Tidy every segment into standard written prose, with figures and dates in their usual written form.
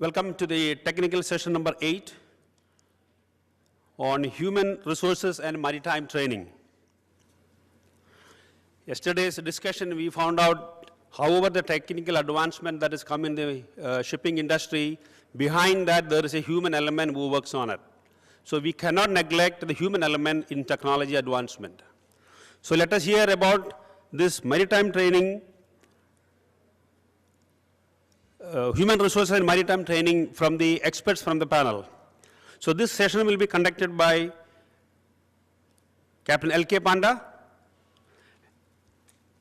Welcome to the technical session number 8 on human resources and maritime training. Yesterday's discussion, we found out, however, the technical advancement that has come in the shipping industry, behind that there is a human element who works on it. So we cannot neglect the human element in technology advancement. So let us hear about this maritime training, human resources and maritime training from the experts from the panel. So this session will be conducted by Captain L.K. Panda,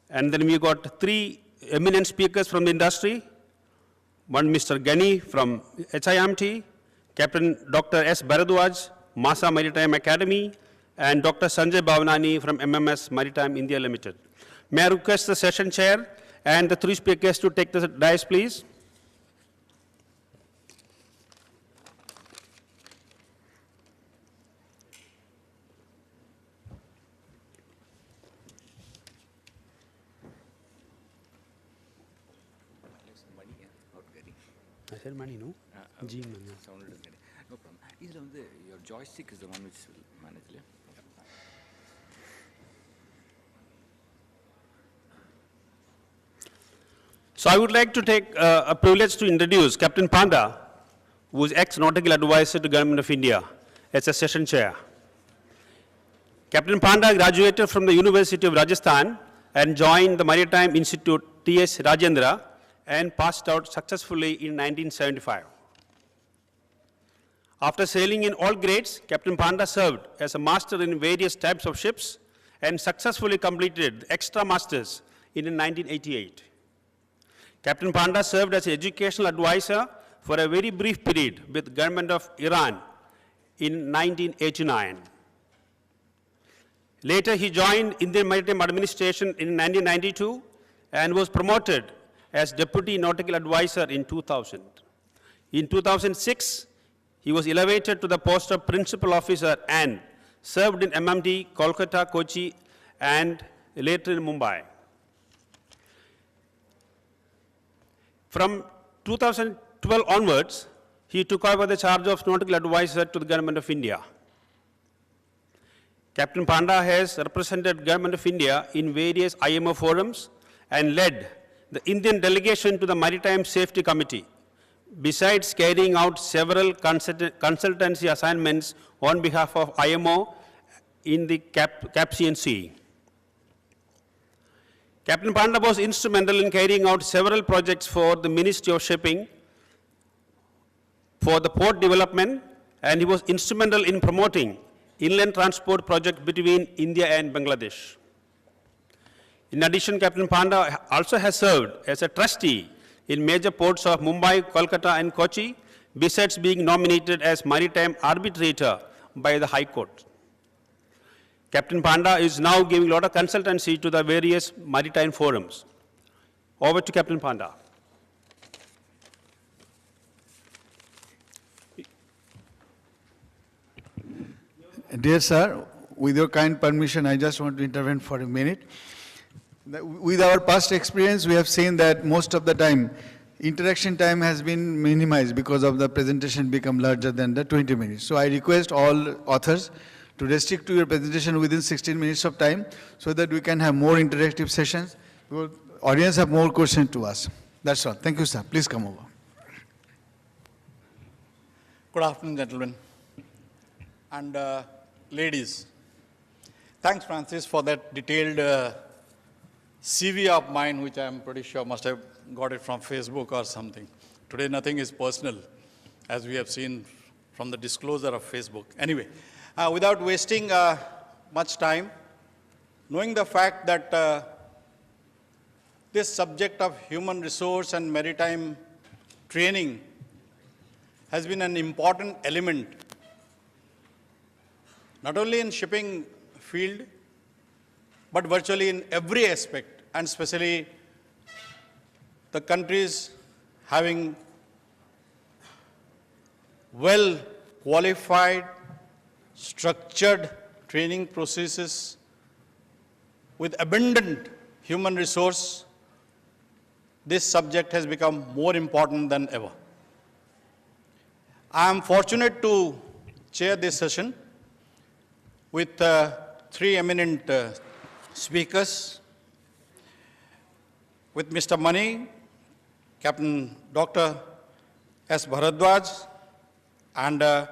and then we got 3 eminent speakers from the industry. One, Mr. Gani from HIMT, Captain Dr. S. Bharadwaj, Masa Maritime Academy, and Dr. Sanjay Bhavanani from MMS Maritime India Limited. May I request the session chair and the 3 speakers to take the dais, please. I said money, no? G money. Sounded good. No problem. Your joystick is the one which will manage it. So I would like to take a privilege to introduce Captain Panda, who is ex-nautical advisor to Government of India, as a session chair. Captain Panda graduated from the University of Rajasthan and joined the Maritime Institute T.S. Rajendra and passed out successfully in 1975. After sailing in all grades, Captain Panda served as a master in various types of ships and successfully completed the extra masters in 1988. Captain Panda served as an educational advisor for a very brief period with the government of Iran in 1989. Later, he joined Indian Maritime Administration in 1992 and was promoted as Deputy Nautical Advisor in 2000. In 2006, he was elevated to the post of Principal Officer and served in MMT, Kolkata, Kochi, and later in Mumbai. From 2012 onwards, he took over the charge of Nautical Advisor to the Government of India. Captain Panda has represented Government of India in various IMO forums and led the Indian delegation to the Maritime Safety Committee, besides carrying out several consultancy assignments on behalf of IMO in the Caspian Sea. Captain Panda was instrumental in carrying out several projects for the Ministry of Shipping for the port development, and he was instrumental in promoting inland transport project between India and Bangladesh. In addition, Captain Panda also has served as a trustee in major ports of Mumbai, Kolkata, and Kochi, besides being nominated as maritime arbitrator by the High Court. Captain Panda is now giving a lot of consultancy to the various maritime forums. Over to Captain Panda. Dear sir, with your kind permission, I just want to intervene for a minute. With our past experience, we have seen that most of the time, interaction time has been minimized because of the presentation become larger than the 20 minutes. So I request all authors to restrict to your presentation within 16 minutes of time so that we can have more interactive sessions. Because audience have more questions to ask. That's all. Thank you, sir. Please come over. Good afternoon, gentlemen and ladies. Thanks, Francis, for that detailed CV of mine, which I'm pretty sure must have got it from Facebook or something. Today, nothing is personal, as we have seen from the disclosure of Facebook. Anyway, without wasting much time, knowing the fact that this subject of human resource and maritime training has been an important element, not only in shipping field, but virtually in every aspect, and especially the countries having well qualified, structured training processes with abundant human resource, this subject has become more important than ever. I am fortunate to chair this session with three eminent speakers, with Mr. Mani, Captain Dr. S. Bharadwaj, and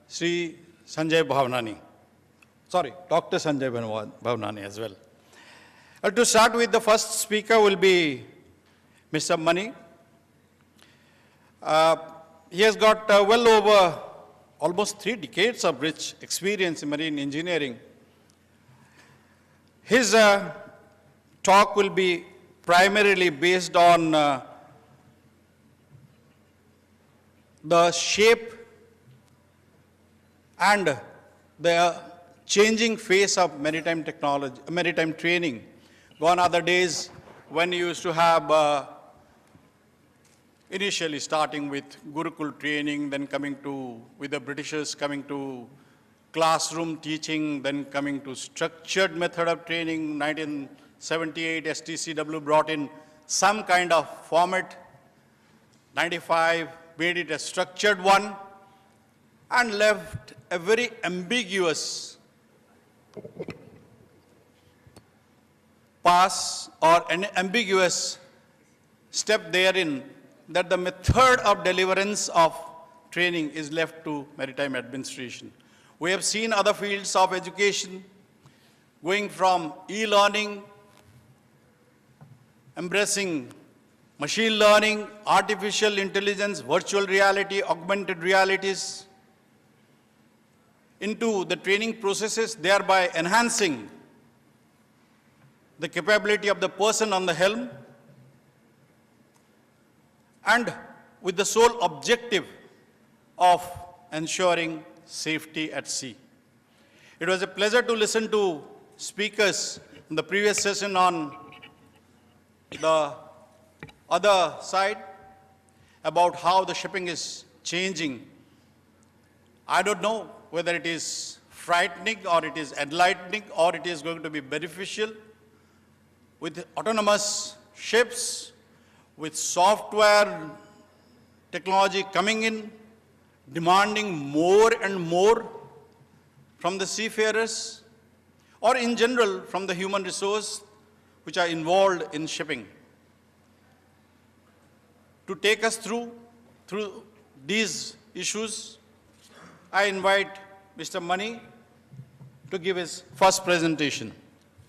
Sri Sanjay Bhavnani. Sorry, Dr. Sanjay Bhavnani as well. To start with, the first speaker will be Mr. Mani. He has got well over almost 3 decades of rich experience in marine engineering. His talk will be primarily based on the shape and the changing face of maritime technology, maritime training. Gone are the days when you used to have initially starting with Gurukul training, then coming to, with the Britishers coming to classroom teaching, then coming to structured method of training. 1978, STCW brought in some kind of format. 95 made it a structured one and left a very ambiguous pass or an ambiguous step therein, that the method of deliverance of training is left to maritime administration. We have seen other fields of education going from e-learning, embracing machine learning, artificial intelligence, virtual reality, augmented realities, into the training processes, thereby enhancing the capability of the person on the helm, and with the sole objective of ensuring safety at sea. It was a pleasure to listen to speakers in the previous session on the other side about how the shipping is changing. I don't know whether it is frightening or it is enlightening or it is going to be beneficial. With autonomous ships, with software technology coming in, demanding more and more from the seafarers, or in general from the human resource which are involved in shipping. To take us through these issues, I invite Mr. Mani to give his first presentation.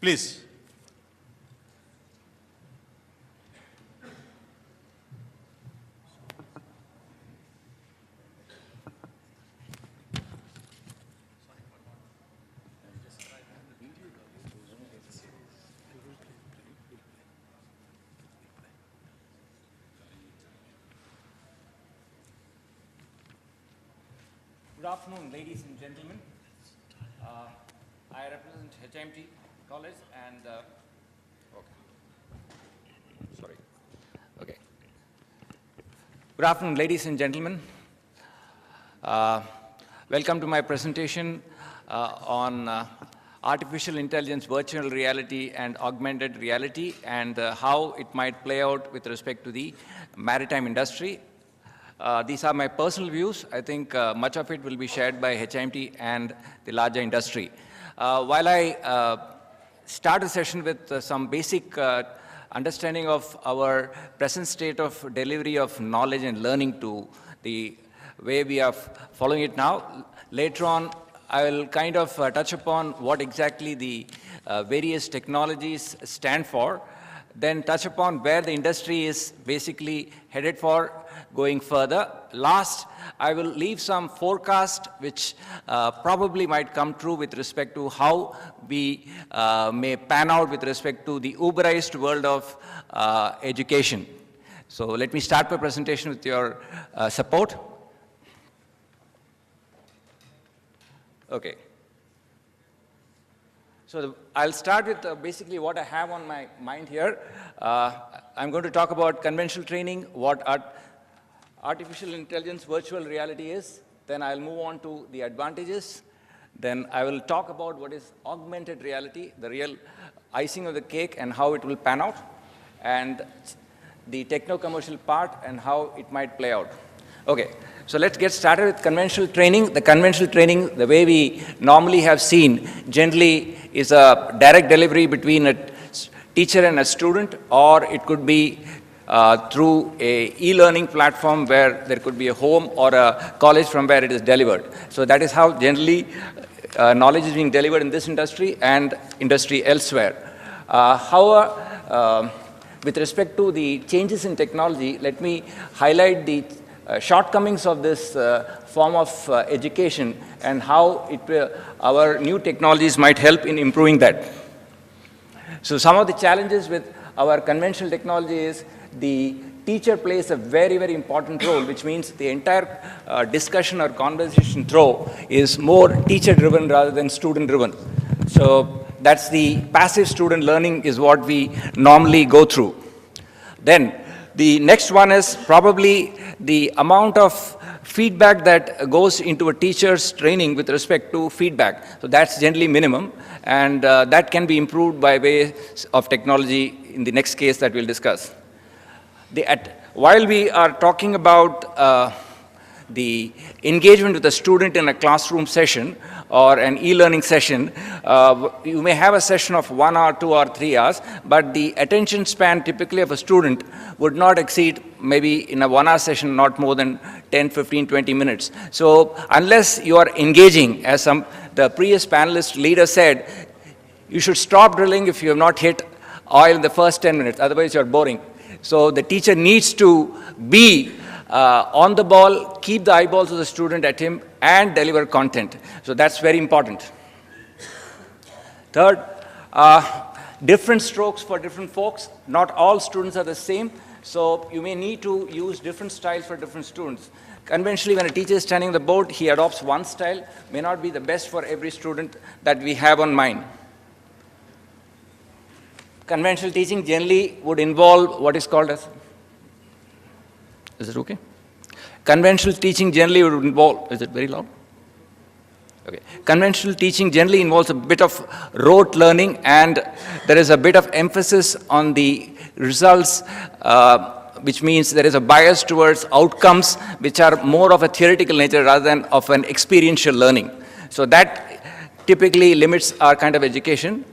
Please. Good afternoon, ladies and gentlemen. I represent HMT College and Good afternoon, ladies and gentlemen. Welcome to my presentation on artificial intelligence, virtual reality, and augmented reality, and how it might play out with respect to the maritime industry. These are my personal views. I think much of it will be shared by HMT and the larger industry. While I start the session with some basic understanding of our present state of delivery of knowledge and learning to the way we are following it now, later on I will kind of touch upon what exactly the various technologies stand for, then touch upon where the industry is basically headed for going further. Last, I will leave some forecast which probably might come true with respect to how we may pan out with respect to the Uberized world of education. So let me start my presentation with your support. Okay. So I'll start with basically what I have on my mind here. I'm going to talk about conventional training, what artificial intelligence virtual reality is. Then I'll move on to the advantages. Then I will talk about what is augmented reality, the real icing of the cake and how it will pan out, and the techno-commercial part and how it might play out. Okay, so let's get started with conventional training. The conventional training, the way we normally have seen, generally is a direct delivery between a teacher and a student, or it could be through a e-learning platform where there could be a home or a college from where it is delivered. So that is how generally knowledge is being delivered in this industry and industry elsewhere. However, with respect to the changes in technology, let me highlight the shortcomings of this form of education and how our new technologies might help in improving that. So some of the challenges with our conventional technology is the teacher plays a very, very important role, which means the entire discussion or conversation through is more teacher-driven rather than student-driven. So that's the passive student learning is what we normally go through. Then the next one is probably the amount of feedback that goes into a teacher's training with respect to feedback. So that's generally minimum, and that can be improved by way of technology in the next case that we'll discuss. While we are talking about the engagement with a student in a classroom session or an e-learning session, you may have a session of 1 hour, 2 hour, 3 hours, but the attention span typically of a student would not exceed maybe in a 1 hour session, not more than 10, 15, 20 minutes. So unless you are engaging, as the previous panelist leader said, you should stop drilling if you have not hit oil in the first 10 minutes, otherwise you're boring. So the teacher needs to be on the ball, keep the eyeballs of the student at him, and deliver content. So that's very important. Third, different strokes for different folks. Not all students are the same, so you may need to use different styles for different students. Conventionally, when a teacher is standing on the board, he adopts one style, may not be the best for every student that we have on mind. Conventional teaching generally would involve what is called as, is it okay? Conventional teaching generally would involve, is it very loud? Okay. Conventional teaching generally involves a bit of rote learning, and there is a bit of emphasis on the results, which means there is a bias towards outcomes which are more of a theoretical nature rather than of an experiential learning. So that typically limits our kind of education.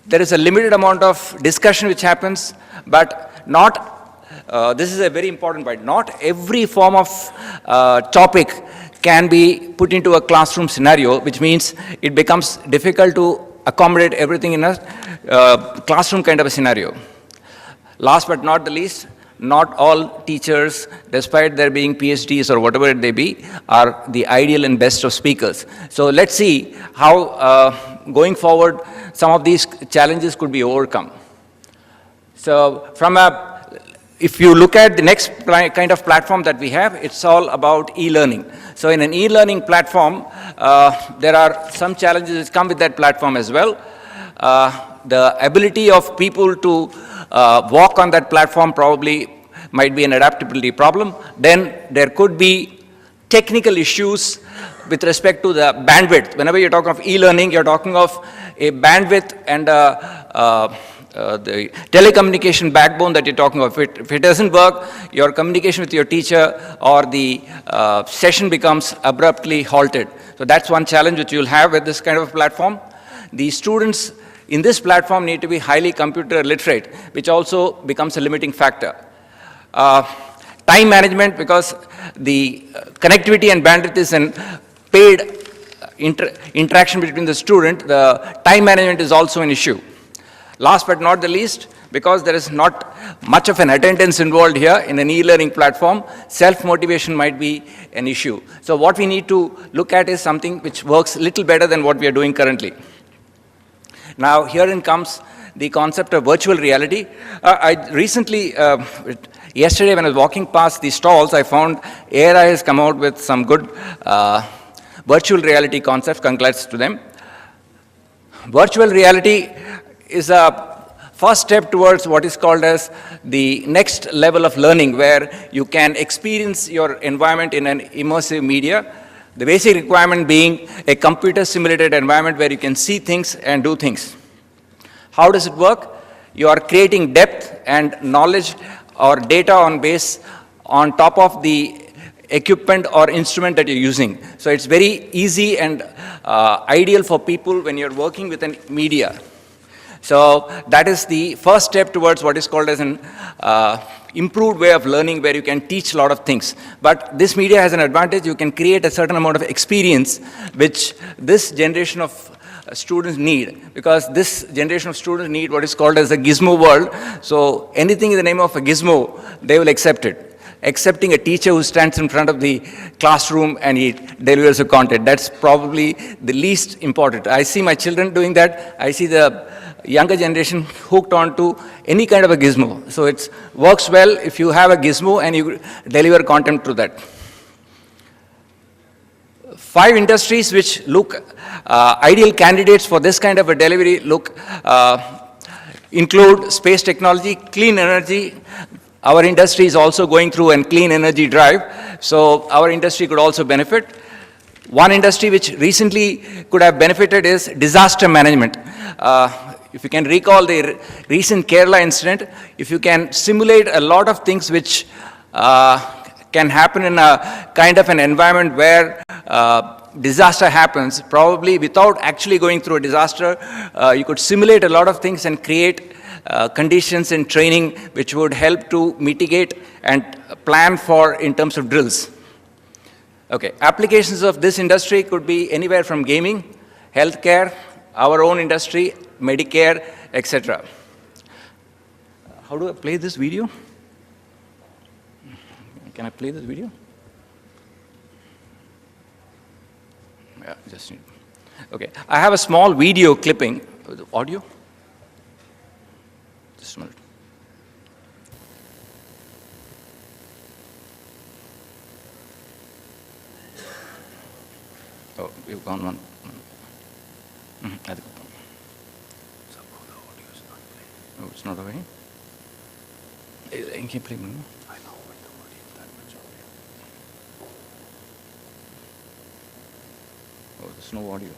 There is a limited amount of discussion which happens, but not, this is a very important point, not every form of topic can be put into a classroom scenario, which means it becomes difficult to accommodate everything in a classroom kind of a scenario. Last but not the least, not all teachers, despite their being PhDs or whatever it may be, are the ideal and best of speakers. So let's see how, going forward, some of these challenges could be overcome. So if you look at the next kind of platform that we have, it's all about e-learning. So in an e-learning platform, there are some challenges that come with that platform as well. The ability of people to walk on that platform probably might be an adaptability problem. Then there could be technical issues with respect to the bandwidth. Whenever you're talking of e-learning, you're talking of a bandwidth and the telecommunication backbone that you're talking of. If it doesn't work, your communication with your teacher or the session becomes abruptly halted. So that's one challenge which you'll have with this kind of a platform. The students in this platform need to be highly computer literate, which also becomes a limiting factor. Time management, because the connectivity and bandwidth is an paid interaction between the student, the time management is also an issue. Last but not the least, because there is not much of an attendance involved here in an e-learning platform, self-motivation might be an issue. So what we need to look at is something which works a little better than what we are doing currently. Now, herein comes the concept of virtual reality. I recently, yesterday when I was walking past the stalls, I found ARI has come out with some good virtual reality concepts. Congrats to them. Virtual reality is a first step towards what is called as the next level of learning, where you can experience your environment in an immersive media. The basic requirement being a computer simulated environment where you can see things and do things. How does it work? You are creating depth and knowledge or data on top of the equipment or instrument that you're using. So it's very easy and ideal for people when you're working with a media. So that is the first step towards what is called as an improved way of learning, where you can teach a lot of things. But this media has an advantage. You can create a certain amount of experience which this generation of students need, because this generation of students need what is called as a gizmo world. So anything in the name of a gizmo, they will accept it. Accepting a teacher who stands in front of the classroom and he delivers a content, that's probably the least important. I see my children doing that. I see the younger generation hooked on to any kind of a gizmo. So it works well if you have a gizmo and you deliver content to that. 5 industries which look ideal candidates for this kind of a delivery include space technology, clean energy. Our industry is also going through a clean energy drive, so our industry could also benefit. One industry which recently could have benefited is disaster management. If you can recall the recent Kerala incident, if you can simulate a lot of things which can happen in a kind of an environment where disaster happens, probably without actually going through a disaster, you could simulate a lot of things and create conditions and training which would help to mitigate and plan for in terms of drills. Okay, applications of this industry could be anywhere from gaming, healthcare, our own industry, Medicare, etc. How do I play this video? Can I play this video? Yeah, just need. Okay, I have a small video clipping. Audio? Just a minute. Oh, you've gone one. Oh, it's not away. Keep playing. I know, but the audio is that much audio. Oh, there's no audio.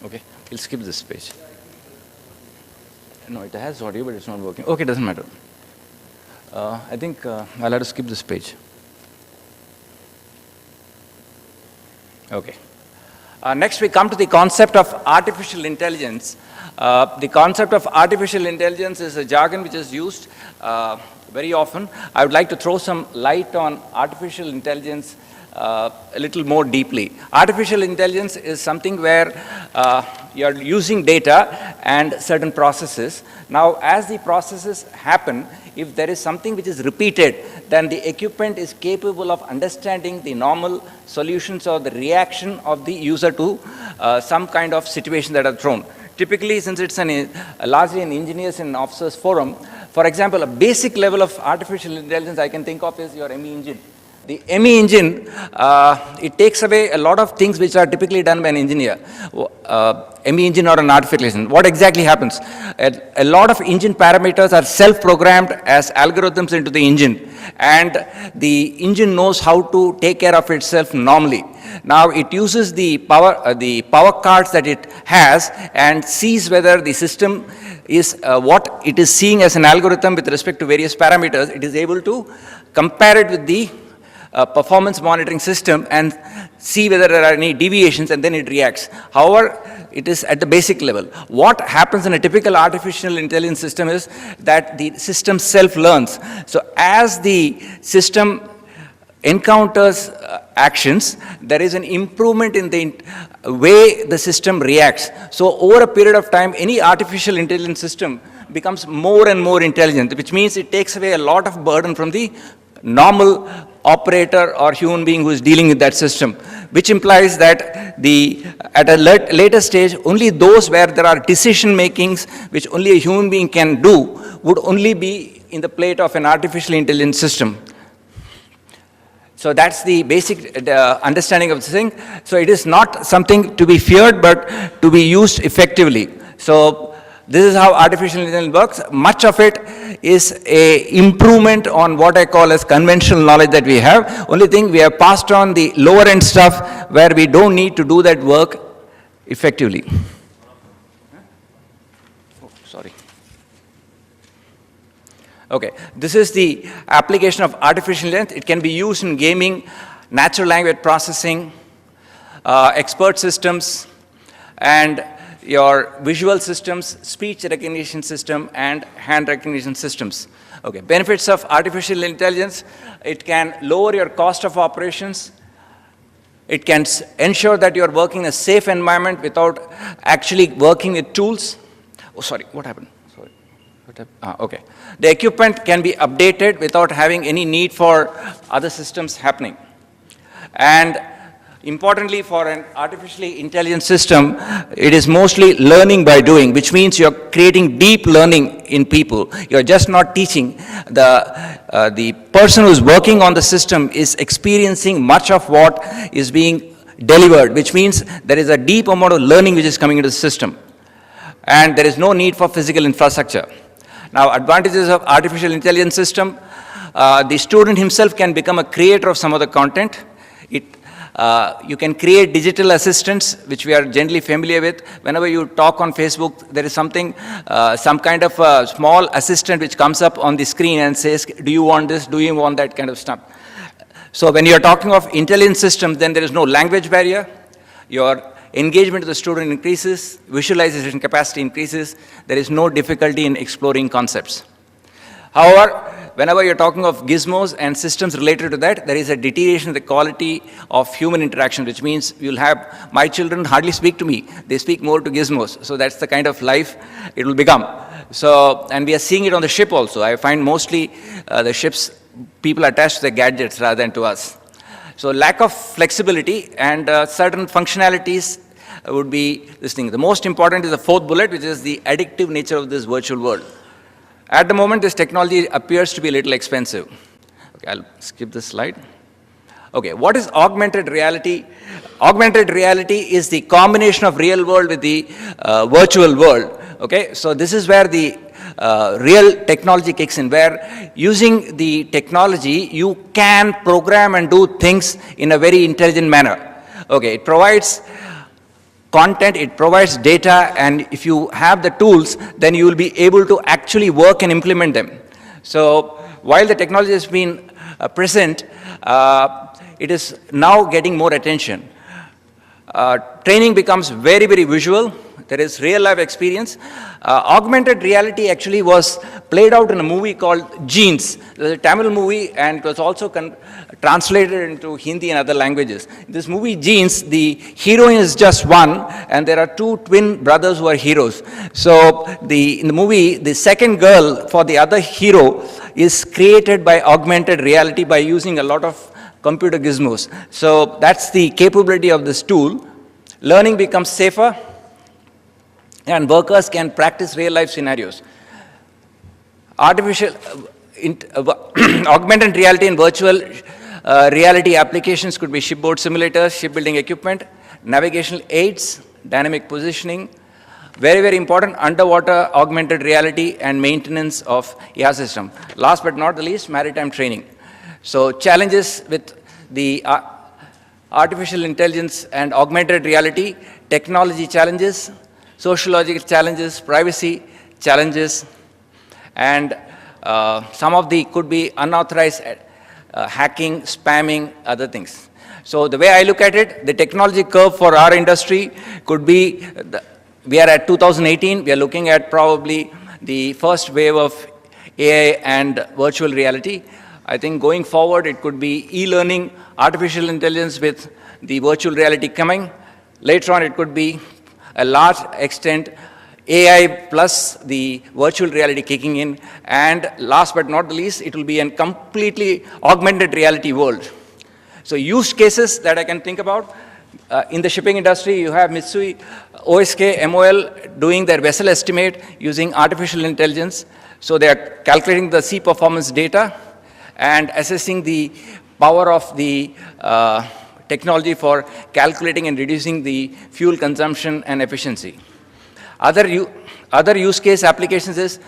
Okay, we'll skip this page. No, it has audio, but it's not working. Okay, doesn't matter. I think I'll have to skip this page. Okay. Next, we come to the concept of artificial intelligence. The concept of artificial intelligence is a jargon which is used very often. I would like to throw some light on artificial intelligence a little more deeply. Artificial intelligence is something where you're using data and certain processes. Now, as the processes happen, if there is something which is repeated, then the equipment is capable of understanding the normal solutions or the reaction of the user to some kind of situation that are thrown. Typically, since it's largely an engineers and officers forum, for example, a basic level of artificial intelligence I can think of is your ME engine. The ME engine, it takes away a lot of things which are typically done by an engineer. ME engine or an artificial intelligence. What exactly happens? A lot of engine parameters are self-programmed as algorithms into the engine, and the engine knows how to take care of itself normally. Now it uses the power cards that it has and sees whether the system is what it is seeing as an algorithm with respect to various parameters. It is able to compare it with the performance monitoring system and see whether there are any deviations, and then it reacts. However, it is at the basic level. What happens in a typical artificial intelligence system is that the system self-learns. So as the system encounters actions, there is an improvement in the way the system reacts. So over a period of time, any artificial intelligence system becomes more and more intelligent, which means it takes away a lot of burden from the normal operator or human being who is dealing with that system, which implies that at a later stage, only those where there are decision makings which only a human being can do would only be in the plate of an artificial intelligence system. So that's the basic understanding of the thing. So it is not something to be feared, but to be used effectively. So this is how artificial intelligence works. Much of it is an improvement on what I call as conventional knowledge that we have. Only thing, we have passed on the lower end stuff where we don't need to do that work effectively. Oh, sorry. Okay, this is the application of artificial intelligence. It can be used in gaming, natural language processing, expert systems, and your visual systems, speech recognition system, and hand recognition systems. Okay, benefits of artificial intelligence: it can lower your cost of operations. It can ensure that you're working in a safe environment without actually working with tools. Oh, sorry, what happened? Sorry. What happened? Okay. The equipment can be updated without having any need for other systems happening. And importantly, for an artificially intelligent system, it is mostly learning by doing, which means you're creating deep learning in people. You're just not teaching. The person who's working on the system is experiencing much of what is being delivered, which means there is a deep amount of learning which is coming into the system. And there is no need for physical infrastructure. Now, advantages of artificial intelligence system: the student himself can become a creator of some of the content. You can create digital assistants, which we are generally familiar with. Whenever you talk on Facebook, there is something, some kind of a small assistant which comes up on the screen and says, do you want this, do you want that kind of stuff. So when you're talking of intelligent systems, then there is no language barrier. Your engagement of the student increases, visualization capacity increases. There is no difficulty in exploring concepts. However, whenever you're talking of gizmos and systems related to that, there is a deterioration in the quality of human interaction, which means you'll have, my children hardly speak to me. They speak more to gizmos. So that's the kind of life it will become. So, and we are seeing it on the ship also. I find mostly the ships, people attached to the gadgets rather than to us. So lack of flexibility and certain functionalities would be this thing. The most important is the fourth bullet, which is the addictive nature of this virtual world. At the moment, this technology appears to be a little expensive. Okay, I'll skip this slide. Okay, what is augmented reality? Augmented reality is the combination of real world with the virtual world. Okay, so this is where the real technology kicks in, where using the technology, you can program and do things in a very intelligent manner. Okay, it provides content, it provides data, and if you have the tools, then you will be able to actually work and implement them. So while the technology has been present, it is now getting more attention. Training becomes very, very visual. There is real life experience. Augmented reality actually was played out in a movie called Genes. It was a Tamil movie, and it was also translated into Hindi and other languages. In this movie Genes, the heroine is just one, and there are two twin brothers who are heroes. So in the movie, the second girl for the other hero is created by augmented reality by using a lot of computer gizmos. So that's the capability of this tool. Learning becomes safer, and workers can practice real-life scenarios. Augmented reality and virtual reality applications could be shipboard simulators, shipbuilding equipment, navigational aids, dynamic positioning. Very, very important, underwater augmented reality and maintenance of air system. Last but not the least, maritime training. So challenges with the artificial intelligence and augmented reality: technology challenges, sociological challenges, privacy challenges, and some of the could be unauthorized hacking, spamming, other things. So the way I look at it, the technology curve for our industry could be, we are at 2018, we are looking at probably the first wave of AI and virtual reality. I think going forward, it could be e-learning, artificial intelligence with the virtual reality coming. Later on, it could be a large extent AI plus the virtual reality kicking in. And last but not the least, it will be a completely augmented reality world. So use cases that I can think about. In the shipping industry, you have Mitsui, OSK, MOL doing their vessel estimate using artificial intelligence. So they are calculating the sea performance data and assessing the power of the technology for calculating and reducing the fuel consumption and efficiency. Other use case applications is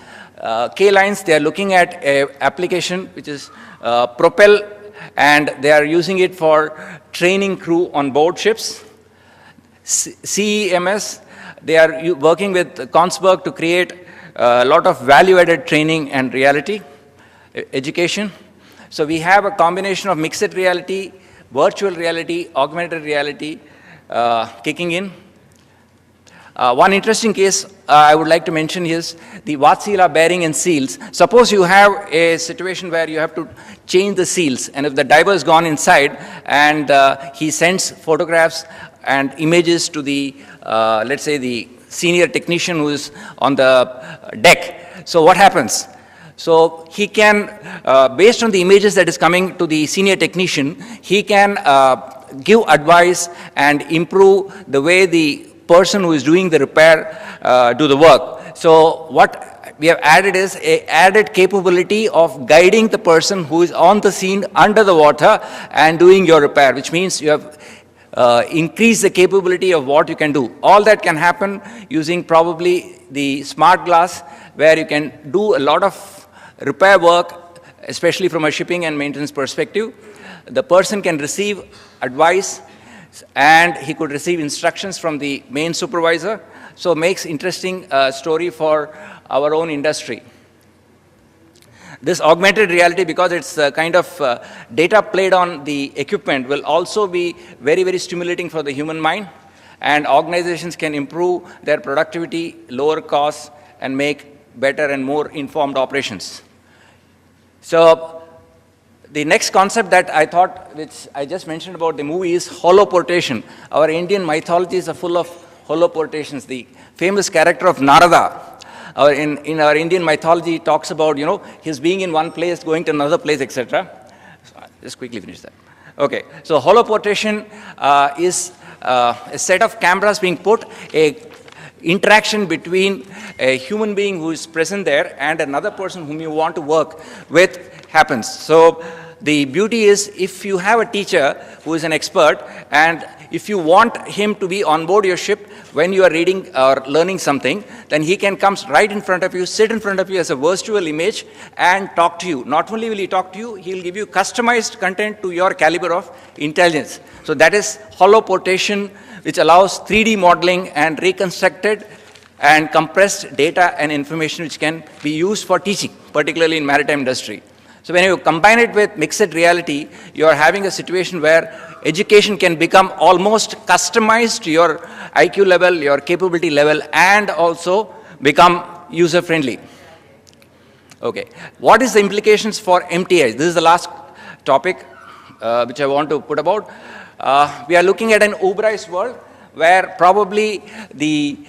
K-Lines. They are looking at an application which is Propel, and they are using it for training crew on board ships. CEMS, they are working with Kongsberg to create a lot of value-added training and reality education. So we have a combination of mixed reality, virtual reality, augmented reality kicking in. One interesting case I would like to mention is the Vatsila bearing and seals. Suppose you have a situation where you have to change the seals, and if the diver has gone inside and he sends photographs and images to the, let's say, the senior technician who is on the deck. So what happens? So he can, based on the images that is coming to the senior technician, he can give advice and improve the way the person who is doing the repair do the work. So what we have added is a added capability of guiding the person who is on the scene under the water and doing your repair, which means you have increased the capability of what you can do. All that can happen using probably the smart glass, where you can do a lot of repair work, especially from a shipping and maintenance perspective. The person can receive advice, and he could receive instructions from the main supervisor. So makes interesting story for our own industry. This augmented reality, because it's kind of data played on the equipment, will also be very, very stimulating for the human mind, and organizations can improve their productivity, lower costs, and make better and more informed operations. So the next concept that I thought, which I just mentioned about the movie, is holoportation. Our Indian mythologies are full of holoportations. The famous character of Narada, in our Indian mythology, talks about, you know, his being in one place, going to another place, etc. So just quickly finish that. Okay, so holoportation is a set of cameras being put, a interaction between a human being who is present there and another person whom you want to work with happens. So the beauty is, if you have a teacher who is an expert, and if you want him to be on board your ship when you are reading or learning something, then he can come right in front of you, sit in front of you as a virtual image and talk to you. Not only will he talk to you, he'll give you customized content to your caliber of intelligence. So that is holoportation, which allows 3D modeling and reconstructed and compressed data and information which can be used for teaching, particularly in maritime industry. So when you combine it with mixed reality, you are having a situation where education can become almost customized to your IQ level, your capability level, and also become user-friendly. Okay, what is the implications for MTI? This is the last topic which I want to put about. We are looking at an Uberized world where probably the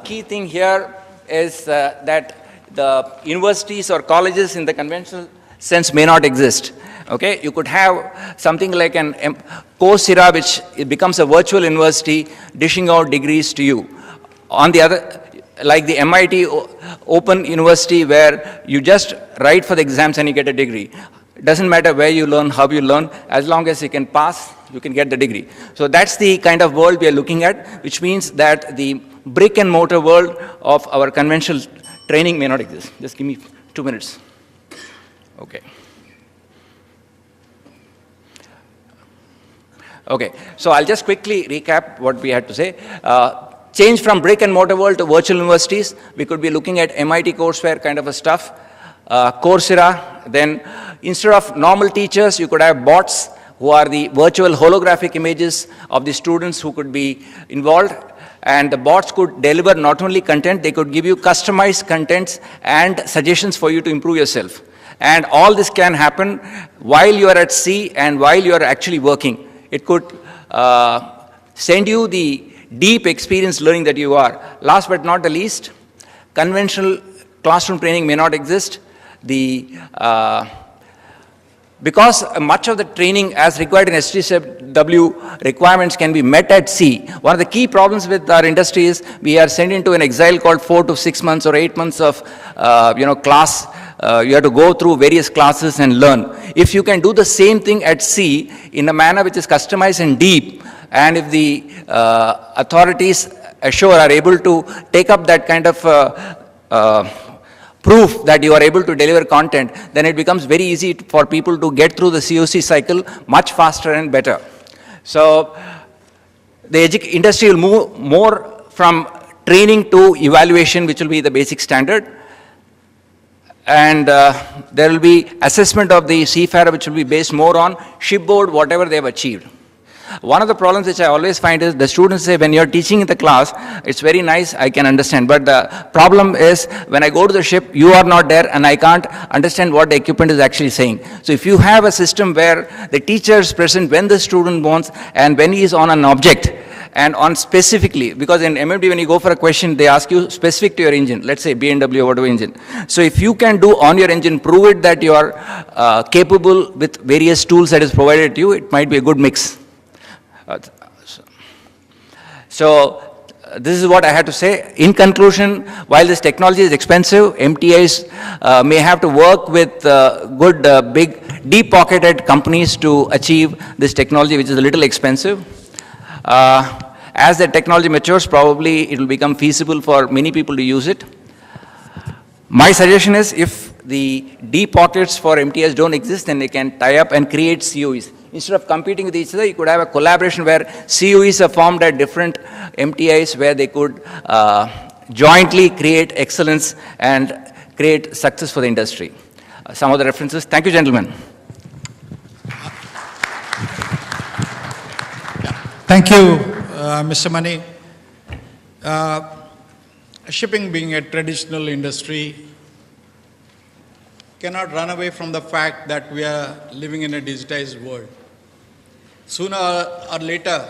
key thing here is that the universities or colleges in the conventional sense may not exist. Okay, you could have something like an Coursera, which it becomes a virtual university dishing out degrees to you. On the other, like the MIT Open University, where you just write for the exams and you get a degree. It doesn't matter where you learn, how you learn, as long as you can pass, you can get the degree. So that's the kind of world we are looking at, which means that the brick and mortar world of our conventional training may not exist. Just give me 2 minutes. Okay. Okay, so I'll just quickly recap what we had to say. Change from brick and mortar world to virtual universities. We could be looking at MIT courseware kind of a stuff. Coursera, then instead of normal teachers, you could have bots who are the virtual holographic images of the students who could be involved. And the bots could deliver not only content, they could give you customized contents and suggestions for you to improve yourself. And all this can happen while you are at sea and while you are actually working. It could send you the deep experience learning that you are. Last but not the least, conventional classroom training may not exist. Because much of the training as required in STCW requirements can be met at sea. One of the key problems with our industry is we are sent into an exile called 4 to 6 months or 8 months of class. You have to go through various classes and learn. If you can do the same thing at sea in a manner which is customized and deep, and if the authorities ashore are able to take up that kind of proof that you are able to deliver content, then it becomes very easy for people to get through the COC cycle much faster and better. So the industry will move more from training to evaluation, which will be the basic standard. And there will be assessment of the seafarer, which will be based more on shipboard, whatever they have achieved. One of the problems which I always find is the students say when you're teaching in the class, it's very nice, I can understand. But the problem is when I go to the ship, you are not there and I can't understand what the equipment is actually saying. So if you have a system where the teacher is present when the student wants and when he is on an object, and on specifically, because in MMD when you go for a question, they ask you specific to your engine, let's say BMW or whatever engine. So if you can do on your engine, prove it that you are capable with various tools that is provided to you, it might be a good mix. This is what I had to say. In conclusion, while this technology is expensive, MTIs may have to work with good, big, deep-pocketed companies to achieve this technology, which is a little expensive. As the technology matures, probably it will become feasible for many people to use it. My suggestion is if the deep pockets for MTS don't exist, then they can tie up and create COEs. Instead of competing with each other, you could have a collaboration where COEs are formed at different MTIs where they could jointly create excellence and create success for the industry. Some of the references. Thank you, gentlemen. Thank you, Mr. Mani. Shipping being a traditional industry cannot run away from the fact that we are living in a digitized world. Sooner or later,